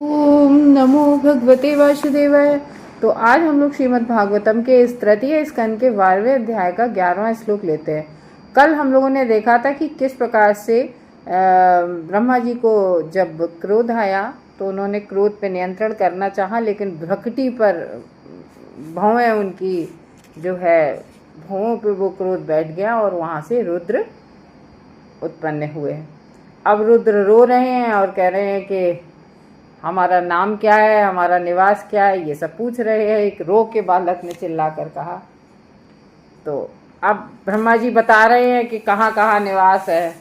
ओम नमो भगवते वासुदेवाय। तो आज हम लोग श्रीमद् भागवतम के इस तृतीय स्कंद के 12वें अध्याय का 11वां श्लोक लेते हैं। कल हम लोगों ने देखा था कि किस प्रकार से ब्रह्मा जी को जब क्रोध आया तो उन्होंने क्रोध पे नियंत्रण करना चाहा, लेकिन भ्रकटी पर भौएं उनकी जो है भौं पे वो क्रोध बैठ गया और वहाँ से रुद्र उत्पन्न हुए। अब रुद्र रो रहे हैं और कह रहे हैं कि हमारा नाम क्या है, हमारा निवास क्या है, ये सब पूछ रहे हैं। एक रो के बालक ने चिल्लाकर कहा। तो अब ब्रह्मा जी बता रहे हैं कि कहाँ कहाँ निवास है।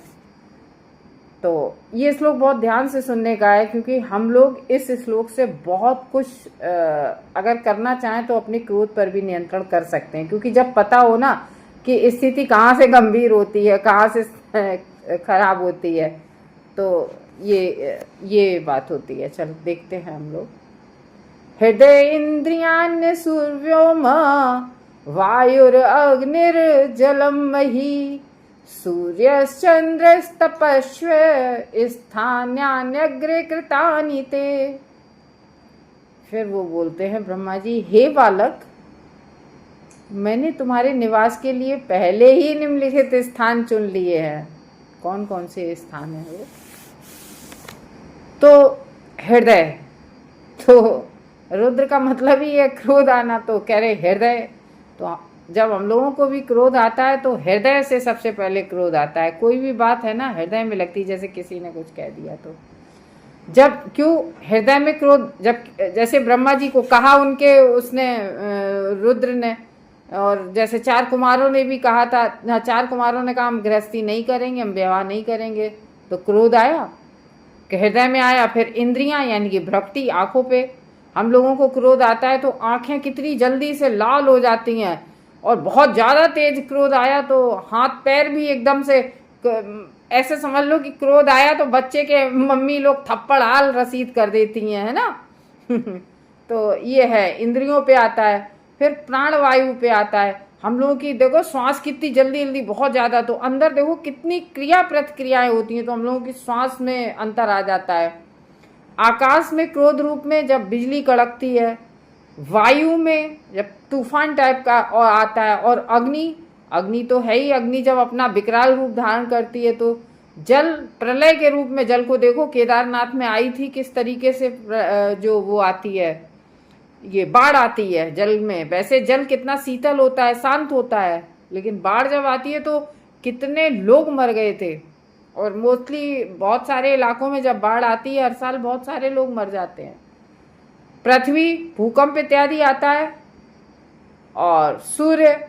तो ये श्लोक बहुत ध्यान से सुनने का है, क्योंकि हम लोग इस श्लोक से बहुत कुछ अगर करना चाहें तो अपने क्रोध पर भी नियंत्रण कर सकते हैं। क्योंकि जब पता हो ना कि स्थिति कहाँ से गंभीर होती है, कहाँ से खराब होती है, तो ये बात होती है। चलो देखते हैं हम लोग। हृदय इंद्रियान्य सूर्योम वायुर अग्निर्जलम मही सूर्यश्चंद्रस्तपस्व स्थान्यान्यग्रे कृतानि ते। फिर वो बोलते हैं ब्रह्मा जी, हे बालक, मैंने तुम्हारे निवास के लिए पहले ही निम्नलिखित स्थान चुन लिए हैं। कौन कौन से स्थान है वो? तो हृदय, तो रुद्र का मतलब ही है क्रोध आना, तो कह रहे हृदय। तो जब हम लोगों को भी क्रोध आता है तो हृदय से सबसे पहले क्रोध आता है। कोई भी बात है ना हृदय में लगती, जैसे किसी ने कुछ कह दिया तो जब क्यों हृदय में क्रोध, जब जैसे ब्रह्मा जी को कहा उनके उसने रुद्र ने, और जैसे 4 कुमारों ने भी कहा था, 4 कुमारों ने कहा हम गृहस्थी नहीं करेंगे, हम विवाह नहीं करेंगे, तो क्रोध आया, हृदय में आया। फिर इंद्रियां यानी कि भ्रकटी, आंखों पे हम लोगों को क्रोध आता है तो आंखें कितनी जल्दी से लाल हो जाती हैं, और बहुत ज़्यादा तेज क्रोध आया तो हाथ पैर भी एकदम से, ऐसे समझ लो कि क्रोध आया तो बच्चे के मम्मी लोग थप्पड़ हाल रसीद कर देती हैं, है ना। तो ये है, इंद्रियों पे आता है। फिर प्राणवायु पे आता है। हम लोगों की देखो श्वास कितनी जल्दी जल्दी, बहुत ज़्यादा, तो अंदर देखो कितनी क्रिया प्रतिक्रियाएं होती हैं, तो हम लोगों की श्वास में अंतर आ जाता है। आकाश में क्रोध रूप में जब बिजली कड़कती है, वायु में जब तूफान टाइप का और आता है, और अग्नि, अग्नि तो है ही, अग्नि जब अपना विकराल रूप धारण करती है, तो जल प्रलय के रूप में, जल को देखो केदारनाथ में आई थी किस तरीके से, जो वो आती है, ये बाढ़ आती है जल में। वैसे जल कितना शीतल होता है, शांत होता है, लेकिन बाढ़ जब आती है तो कितने लोग मर गए थे। और मोस्टली बहुत सारे इलाकों में जब बाढ़ आती है हर साल बहुत सारे लोग मर जाते हैं। पृथ्वी, भूकंप इत्यादि आता है। और सूर्य,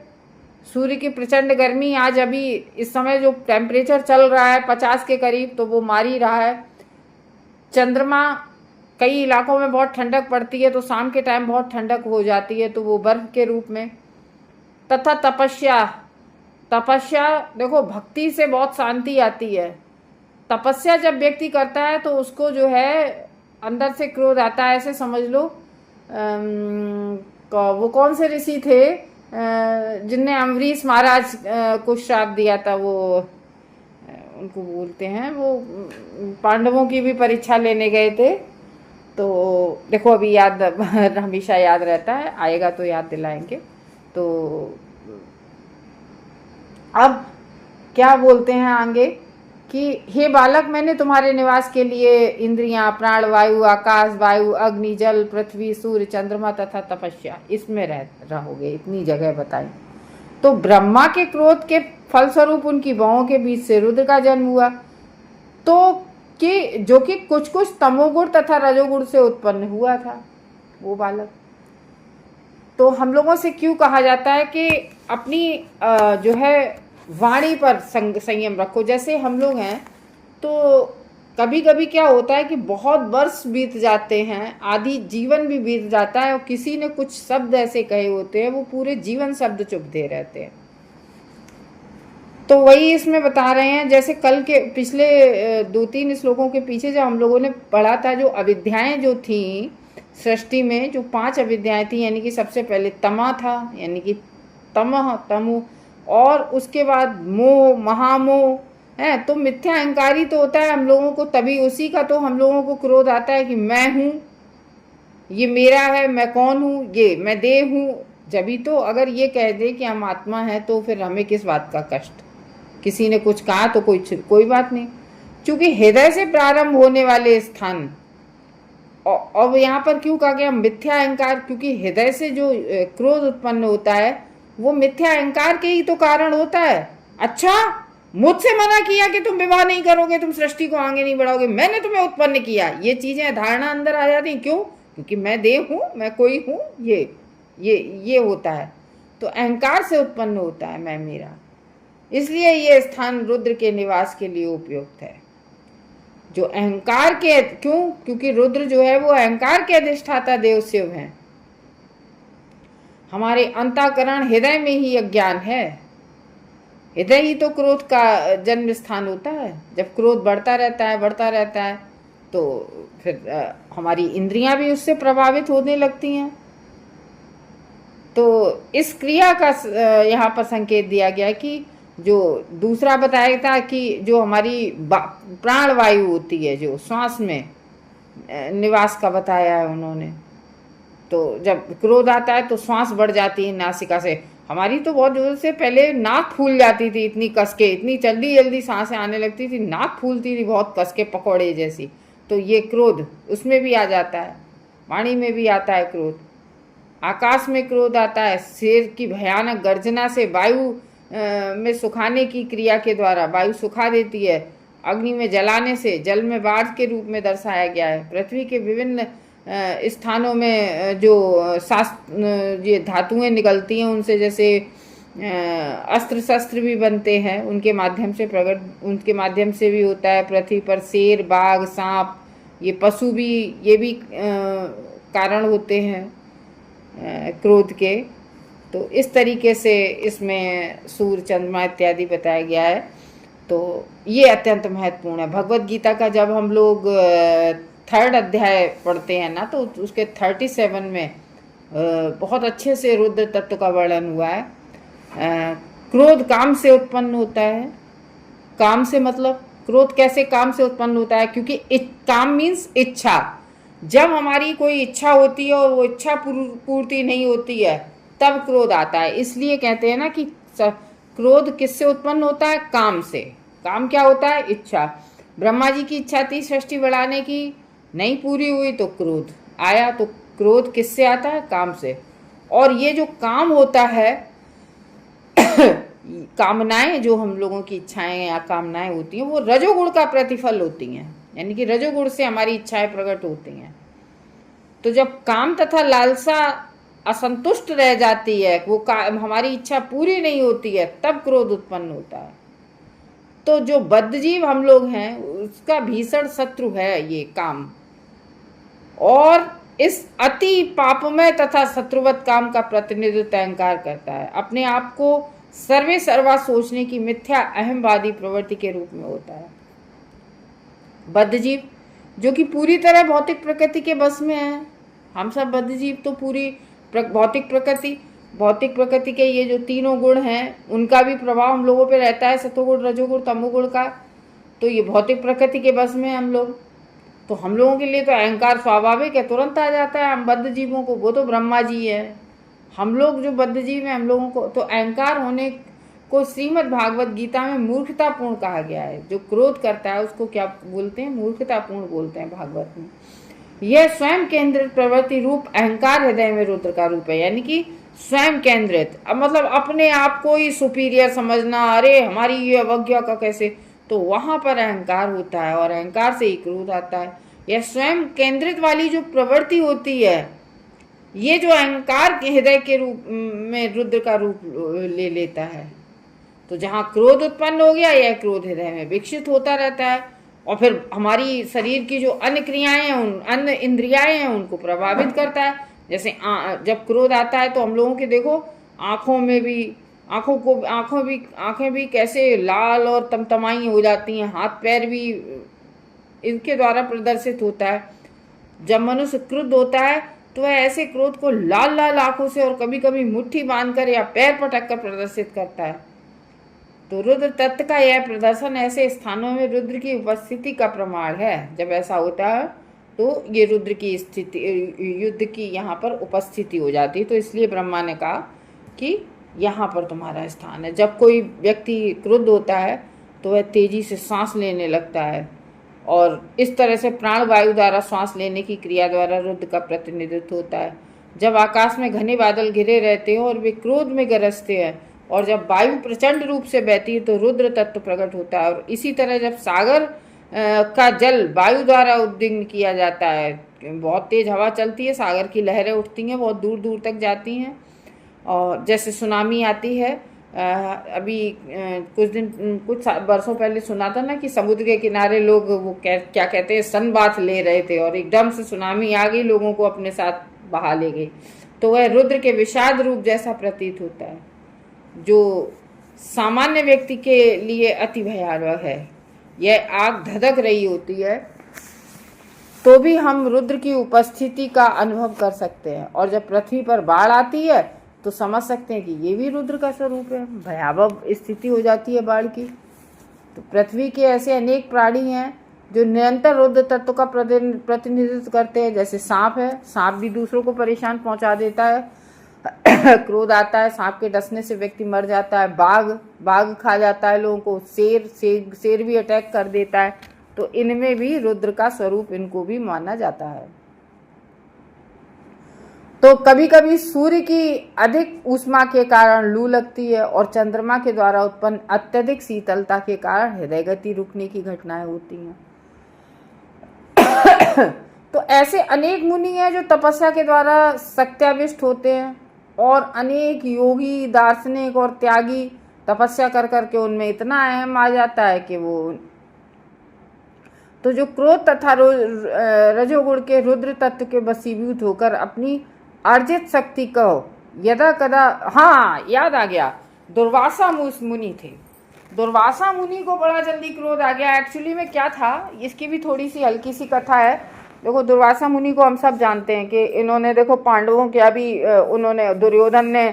सूर्य की प्रचंड गर्मी, आज अभी इस समय जो टेम्परेचर चल रहा है 50 के करीब, तो वो मार ही रहा है। चंद्रमा, कई इलाकों में बहुत ठंडक पड़ती है तो शाम के टाइम बहुत ठंडक हो जाती है, तो वो बर्फ के रूप में। तथा तपस्या, तपस्या देखो भक्ति से बहुत शांति आती है। तपस्या जब व्यक्ति करता है तो उसको जो है अंदर से क्रोध आता है। ऐसे समझ लो वो कौन से ऋषि थे जिनने अम्बरीश महाराज को श्राप दिया था, वो उनको बोलते हैं, वो पांडवों की भी परीक्षा लेने गए थे। तो देखो अभी याद हमेशा याद रहता है, आएगा तो याद दिलाएंगे। तो अब क्या बोलते हैं आगे कि हे बालक, मैंने तुम्हारे निवास के लिए इंद्रियां, प्राण वायु, आकाश, वायु, अग्नि, जल, पृथ्वी, सूर्य, चंद्रमा तथा तपस्या, इसमें रहोगे, इतनी जगह बताई। तो ब्रह्मा के क्रोध के फलस्वरूप उनकी बहुओं के बीच से रुद्र का जन्म हुआ, तो कि जो कि कुछ कुछ तमोगुण तथा रजोगुण से उत्पन्न हुआ था वो बालक। तो हम लोगों से क्यों कहा जाता है कि अपनी जो है वाणी पर संयम रखो। जैसे हम लोग हैं तो कभी कभी क्या होता है कि बहुत वर्ष बीत जाते हैं, आदि जीवन भी बीत जाता है, और किसी ने कुछ शब्द ऐसे कहे होते हैं वो पूरे जीवन शब्द चुभते रहते हैं। तो वही इसमें बता रहे हैं, जैसे कल के पिछले 2-3 श्लोकों के पीछे जब हम लोगों ने पढ़ा था, जो अविद्याएं जो थी सृष्टि में, जो 5 अविद्याएं थी, यानी कि सबसे पहले तमा था, यानी कि तमह, तमु, और उसके बाद मोह, महामोह, है। तो मिथ्या अहंकारी तो होता है हम लोगों को, तभी उसी का तो हम लोगों को क्रोध आता है कि मैं हूँ, ये मेरा है, मैं कौन हूँ, ये मैं देह हूँ। जभी तो अगर ये कह दे कि हम आत्मा है तो फिर हमें किस बात का कष्ट। किसी ने कुछ कहा तो कोई बात नहीं, क्योंकि हृदय से प्रारंभ होने वाले स्थान। और यहाँ पर क्यों कहा गया मिथ्या अहंकार, क्योंकि हृदय से जो क्रोध उत्पन्न होता है वो मिथ्या अहंकार के ही तो कारण होता है। अच्छा, मुझसे मना किया कि तुम विवाह नहीं करोगे, तुम सृष्टि को आगे नहीं बढ़ाओगे, मैंने तुम्हें उत्पन्न किया, ये चीजें धारणा अंदर आ जाती। क्यों? क्योंकि मैं देह हूं, मैं कोई हूं, ये होता है। तो अहंकार से उत्पन्न होता है मैं मेरा, इसलिए ये स्थान रुद्र के निवास के लिए उपयुक्त है। जो अहंकार के, क्योंकि रुद्र जो है वो अहंकार के अधिष्ठाता देव शिव हैं। हमारे अंतःकरण हृदय में ही अज्ञान है, हृदय ही तो क्रोध का जन्म स्थान होता है। जब क्रोध बढ़ता रहता है तो फिर हमारी इंद्रियां भी उससे प्रभावित होने लगती हैं। तो इस क्रिया का यहाँ पर संकेत दिया गया कि जो दूसरा बताया था कि जो हमारी प्राण वायु होती है, जो श्वास में निवास का बताया है उन्होंने। तो जब क्रोध आता है तो श्वास बढ़ जाती है नासिका से। हमारी तो बहुत जोर से पहले नाक फूल जाती थी, इतनी कस के, इतनी जल्दी जल्दी सांसें आने लगती थी, नाक फूलती थी बहुत कस के, पकौड़े जैसी। तो ये क्रोध उसमें भी आ जाता है, वाणी में भी आता है क्रोध, आकाश में क्रोध आता है। शेर की भयानक गर्जना से वायु में सुखाने की क्रिया के द्वारा वायु सुखा देती है। अग्नि में जलाने से जल में बाढ़ के रूप में दर्शाया गया है। पृथ्वी के विभिन्न स्थानों में जो ये धातुएं निकलती हैं उनसे, जैसे अस्त्र शस्त्र भी बनते हैं, उनके माध्यम से भी होता है। पृथ्वी पर शेर, बाघ, सांप, ये पशु भी, ये भी कारण होते हैं क्रोध के। तो इस तरीके से इसमें सूर्य, चंद्रमा इत्यादि बताया गया है। तो ये अत्यंत महत्वपूर्ण है। भगवत गीता का जब हम लोग 3rd अध्याय पढ़ते हैं ना, तो उसके 37 में बहुत अच्छे से रुद्र तत्व का वर्णन हुआ है। क्रोध काम से उत्पन्न होता है। काम से मतलब क्रोध कैसे काम से उत्पन्न होता है? क्योंकि काम मीन्स इच्छा। जब हमारी कोई इच्छा होती है और वो इच्छा पूर्ति नहीं होती है तब क्रोध आता है। इसलिए कहते हैं ना कि क्रोध किससे उत्पन्न होता है? काम से। काम क्या होता है? इच्छा। ब्रह्मा जी की इच्छा थी सृष्टि बढ़ाने की, नहीं पूरी हुई तो क्रोध आया। तो क्रोध किससे आता है? काम से। और ये जो काम होता है कामनाएं, जो हम लोगों की इच्छाएं या कामनाएं होती हैं, वो रजोगुण का प्रतिफल होती हैं, यानी कि रजोगुण से हमारी इच्छाएं प्रकट होती हैं। तो जब काम तथा लालसा असंतुष्ट रह जाती है, वो हमारी इच्छा पूरी नहीं होती है, तब क्रोध उत्पन्न होता है। तो जो बद्धजीव हम लोग हैं उसका भीषण शत्रु है ये काम, और इस अति पापमय तथा शत्रुवत काम का प्रतिनिधित्व अहंकार करता है। अपने आप को सर्वे सर्वा सोचने की मिथ्या अहमवादी प्रवृत्ति के रूप में होता है। बद्धजीव जो कि पूरी तरह भौतिक प्रकृति के बस में है। हम सब बद्धजीव तो पूरी भौतिक प्रकृति के ये जो तीनों गुण हैं उनका भी प्रभाव हम लोगों पे रहता है, सतोगुण, रजोगुण, तमोगुण का। तो ये भौतिक प्रकृति के बस में हम लोग, तो हम लोगों के लिए तो अहंकार स्वाभाविक है, तुरंत आ जाता है। हम बद्ध जीवों को, वो तो ब्रह्मा जी है, हम लोग जो बद्ध जीव हैं हम लोगों को तो अहंकार होने को श्रीमद् भागवत गीता में मूर्खतापूर्ण कहा गया है। जो क्रोध करता है उसको क्या बोलते हैं? मूर्खतापूर्ण बोलते हैं भागवत में। यह स्वयं केंद्रित प्रवृत्ति रूप अहंकार हृदय में रुद्र का रूप है, यानी कि स्वयं केंद्रित। अब मतलब अपने आप को ही सुपीरियर समझना, अरे हमारी ये अवज्ञा का कैसे, तो वहां पर अहंकार होता है और अहंकार से ही क्रोध आता है। यह स्वयं केंद्रित वाली जो प्रवृत्ति होती है, ये जो अहंकार के हृदय के रूप में रुद्र का रूप ले लेता है। तो जहाँ क्रोध उत्पन्न हो गया, यह क्रोध हृदय में विकसित होता रहता है और फिर हमारी शरीर की जो अन्य क्रियाएं हैं, अन्य इंद्रियाएं हैं, उनको प्रभावित करता है। जैसे जब क्रोध आता है तो हम लोगों के देखो आँखों में भी, आँखें भी कैसे लाल और तमतमाई हो जाती हैं, हाथ पैर भी इनके द्वारा प्रदर्शित होता है। जब मनुष्य क्रुद्ध होता है तो वह ऐसे क्रोध को लाल लाल आंखों से और कभी कभी मुट्ठी बांधकर या पैर पटक कर प्रदर्शित करता है। तो रुद्र तत्व का यह प्रदर्शन ऐसे स्थानों में रुद्र की उपस्थिति का प्रमाण है। जब ऐसा होता है तो ये रुद्र की स्थिति, युद्ध की यहाँ पर उपस्थिति हो जाती है। तो इसलिए ब्रह्मा ने कहा कि यहाँ पर तुम्हारा स्थान है। जब कोई व्यक्ति क्रुद्ध होता है तो वह तेजी से सांस लेने लगता है, और इस तरह से प्राण वायु द्वारा श्वास लेने की क्रिया द्वारा रुद्र का प्रतिनिधित्व होता है। जब आकाश में घने बादल घिरे रहते हैं और वे क्रोध में गरजते हैं, और जब वायु प्रचंड रूप से बहती है तो रुद्र तत्व प्रकट होता है। और इसी तरह जब सागर का जल वायु द्वारा उद्दीर्ण किया जाता है, बहुत तेज हवा चलती है, सागर की लहरें उठती हैं, बहुत दूर दूर तक जाती हैं, और जैसे सुनामी आती है। अभी कुछ वर्षों पहले सुना था ना कि समुद्र के किनारे लोग वो क्या कहते हैं, सन बाथ ले रहे थे, और एकदम से सुनामी आ गई, लोगों को अपने साथ बहा ले गई। तो वह रुद्र के विषाद रूप जैसा प्रतीत होता है, जो सामान्य व्यक्ति के लिए अति भयावह है। यह आग धधक रही होती है तो भी हम रुद्र की उपस्थिति का अनुभव कर सकते हैं, और जब पृथ्वी पर बाढ़ आती है तो समझ सकते हैं कि ये भी रुद्र का स्वरूप है। भयावह स्थिति हो जाती है बाढ़ की। तो पृथ्वी के ऐसे अनेक प्राणी हैं जो निरंतर रुद्र तत्व का प्रतिनिधित्व करते हैं। जैसे सांप है, सांप भी दूसरों को परेशान पहुंचा देता है। क्रोध आता है, सांप के डसने से व्यक्ति मर जाता है। बाघ खा जाता है लोगों को। शेर भी अटैक कर देता है। तो इनमें भी रुद्र का स्वरूप इनको भी माना जाता है। तो कभी कभी सूर्य की अधिक ऊष्मा के कारण लू लगती है, और चंद्रमा के द्वारा उत्पन्न अत्यधिक शीतलता के कारण हृदय गति रुकने की घटनाएं होती हैं। तो ऐसे अनेक मुनि हैं जो तपस्या के द्वारा सत्याविष्ट होते हैं, और अनेक योगी, दार्शनिक और त्यागी तपस्या कर करके उनमें इतना अहम आ जाता है कि वो, तो जो क्रोध तथा रजोगुण के रुद्र तत्व के वशीभूत होकर अपनी अर्जित शक्ति को यदा कदा, हाँ याद आ गया, दुर्वासा मुनि थे। दुर्वासा मुनि को बड़ा जल्दी क्रोध आ गया। एक्चुअली में क्या था, इसकी भी थोड़ी सी हल्की सी कथा है। देखो, दुर्वासा मुनि को हम सब जानते हैं कि इन्होंने, देखो पांडवों के अभी उन्होंने, दुर्योधन ने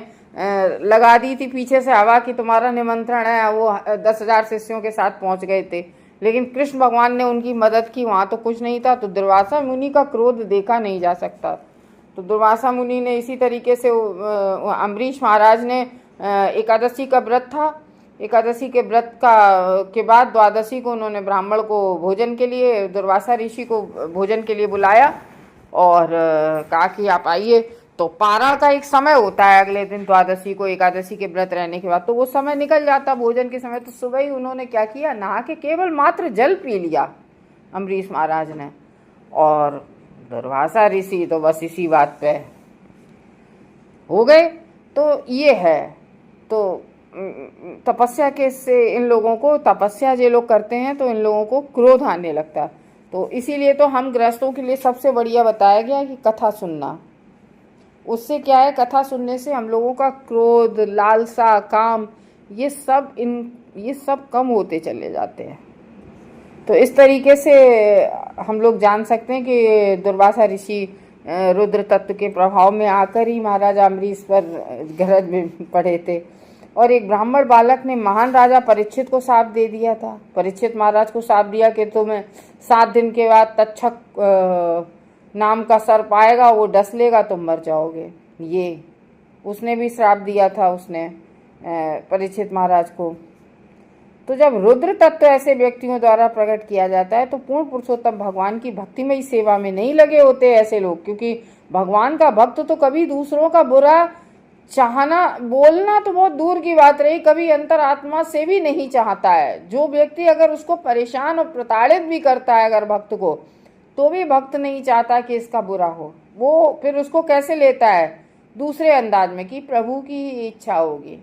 लगा दी थी पीछे से हवा कि तुम्हारा निमंत्रण है। वो 10,000 शिष्यों के साथ पहुंच गए थे, लेकिन कृष्ण भगवान ने उनकी मदद की, वहाँ तो कुछ नहीं था। तो दुर्वासा मुनि का क्रोध देखा नहीं जा सकता। तो दुर्वासा मुनि ने इसी तरीके से, अम्बरीश महाराज ने एकादशी का व्रत था, एकादशी के व्रत के बाद द्वादशी को उन्होंने ब्राह्मण को भोजन के लिए, दुर्वासा ऋषि को भोजन के लिए बुलाया और कहा कि आप आइए। तो पारण का एक समय होता है अगले दिन द्वादशी को, एकादशी के व्रत रहने के बाद, तो वो समय निकल जाता भोजन के समय। तो सुबह ही उन्होंने क्या किया, नहा के केवल मात्र जल पी लिया अम्बरीश महाराज ने, और दुर्वासा ऋषि तो बस इसी बात पे हो गए। तो ये है, तो तपस्या के से इन लोगों को, तपस्या जो लोग करते हैं तो इन लोगों को क्रोध आने लगता है। तो इसीलिए तो हम गृहस्थों के लिए सबसे बढ़िया बताया गया कि कथा सुनना। उससे क्या है, कथा सुनने से हम लोगों का क्रोध, लालसा, काम, ये सब कम होते चले जाते हैं। तो इस तरीके से हम लोग जान सकते हैं कि दुर्वासा ऋषि रुद्र तत्व के प्रभाव में आकर ही महाराजा अम्बरीश पर गरज में पड़े थे। और एक ब्राह्मण बालक ने महान राजा परीक्षित को शाप दे दिया था। परीक्षित महाराज को शाप दिया कि तुम्हें 7 दिन के बाद तक्षक नाम का सर्प आएगा, वो डस लेगा, तुम मर जाओगे। ये उसने भी श्राप दिया था उसने परीक्षित महाराज को। तो जब रुद्र तत्व ऐसे व्यक्तियों द्वारा प्रकट किया जाता है तो पूर्ण पुरुषोत्तम भगवान की भक्तिमय सेवा में नहीं लगे होते ऐसे लोग, क्योंकि भगवान का भक्त तो कभी दूसरों का बुरा चाहना, बोलना तो बहुत दूर की बात रही, कभी अंतरात्मा से भी नहीं चाहता है। जो व्यक्ति अगर उसको परेशान और प्रताड़ित भी करता है अगर भक्त को, तो भी भक्त नहीं चाहता कि इसका बुरा हो। वो फिर उसको कैसे लेता है, दूसरे अंदाज में कि प्रभु की ही इच्छा होगी।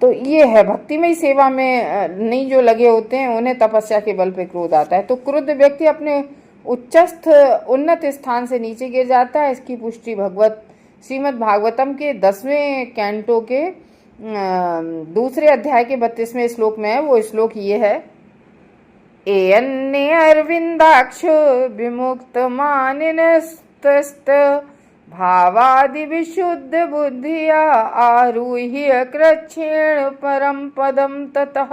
तो ये है, भक्तिमय सेवा में नहीं जो लगे होते हैं उन्हें तपस्या के बल पे क्रोध आता है। तो क्रुद्ध व्यक्ति अपने उच्चस्थ उन्नत स्थान से नीचे गिर जाता है। इसकी पुष्टि श्रीमद् भागवतम के 10वें कैंटो के 2 अध्याय के 32वें श्लोक में है। वो श्लोक ये है, एयन्ने अरविंदाक्ष विमुक्त मानिनस्तस्त भावादि विशुद्ध बुद्धिया आरुह्य कृच्छ्रेण परम पदम ततः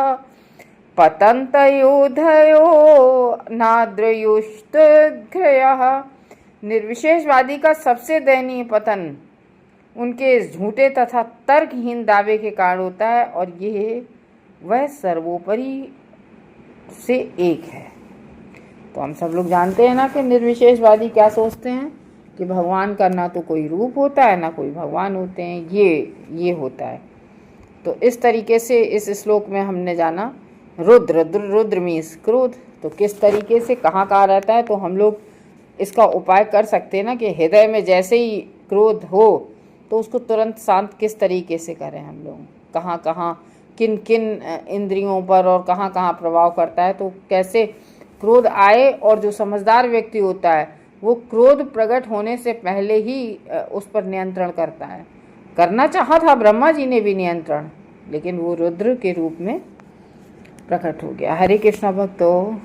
पतन्तयोधयो नाद्रयुष्टघ्रयः। निर्विशेषवादी का सबसे दयनीय पतन उनके झूठे तथा तर्कहीन दावे के कारण होता है, और ये वह सर्वोपरि से एक है। तो हम सब लोग जानते हैं ना कि निर्विशेषवादी क्या सोचते हैं कि भगवान का ना तो कोई रूप होता है ना कोई भगवान होते हैं, ये होता है। तो इस तरीके से इस श्लोक में हमने जाना रुद्र मीन्स क्रोध। तो किस तरीके से कहाँ कहाँ रहता है, तो हम लोग इसका उपाय कर सकते हैं ना कि हृदय में जैसे ही क्रोध हो तो उसको तुरंत शांत किस तरीके से करें हम लोग, कहाँ कहाँ किन किन इंद्रियों पर और कहाँ कहाँ प्रभाव करता है, तो कैसे क्रोध आए। और जो समझदार व्यक्ति होता है वो क्रोध प्रकट होने से पहले ही उस पर नियंत्रण करता है। करना चाहा था ब्रह्मा जी ने भी नियंत्रण, लेकिन वो रुद्र के रूप में प्रकट हो गया। हरे कृष्णा भक्तों।